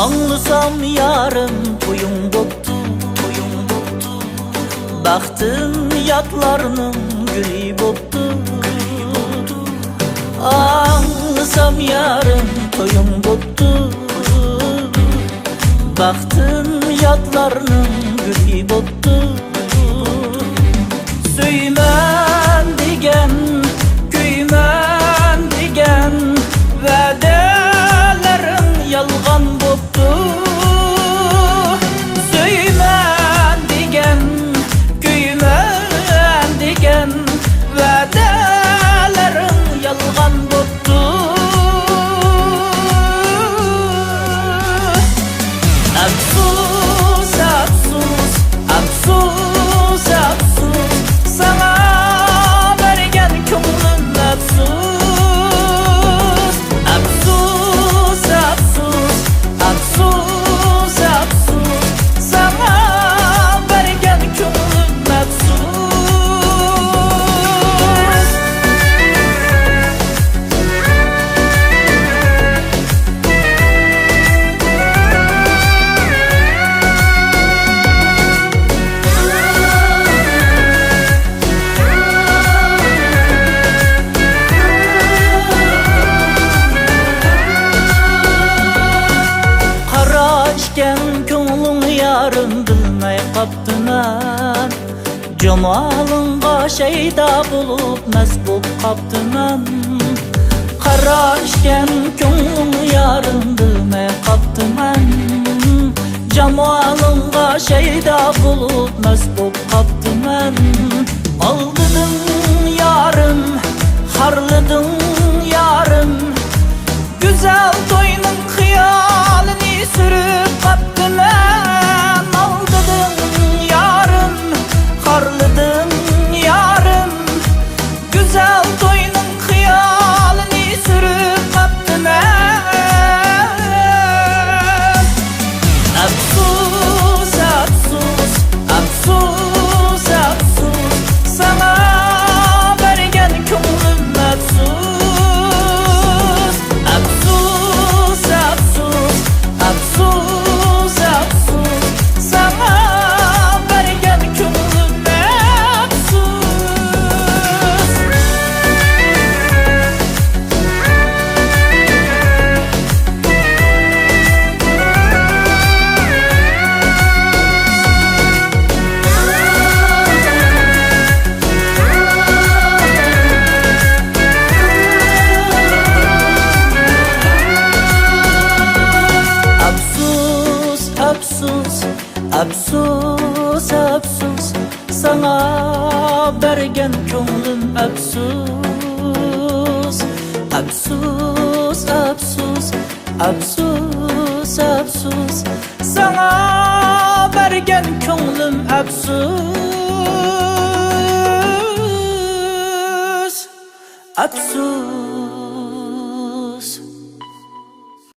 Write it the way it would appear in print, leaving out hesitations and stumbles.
Anlısam yarım toyun boptu, toyun boptu. Baktım yatlarının gülü boptu, gülü boptu. Anlısam yarım toyun boptu. Baktım yatlarının gülü boptu. Söymen degen, kuyman degen, vədələrin yalğan boptu. Söymen degen, kuyman degen, vədələrin yalğan boptu. Afsus, afsus, afsus, afsus, sana bergen ko'nglim afsus. Afsus, afsus, afsus, afsus, sana bergen ko'nglim afsus. Ko'nglim yarım bilmay qaptiman, jamoalingga shayda bo'lib mast bo'lib qaptiman. Qarashgan ko'nglim yarım bilmay qaptiman, jamoalingga shayda bo'lib mast bo'lib qaptiman. Aldiding yarım, harliding yarım, güzel to'yning xiyolini sürüp qaptiman. Aldiding yarım, harliding yarım, güzel to'yning xiyolini sürüp qaptiman. Afsus, afsus, afsus, afsus, sana bergen ko'nglim afsus. Afsus, afsus, afsus, afsus, sana bergen ko'nglim afsus. Afsus, afsus, afsus, sana bergen ko'nglim afsus. Afsus, afsus, afsus, afsus, sana bergen ko'nglim afsus. Afsus.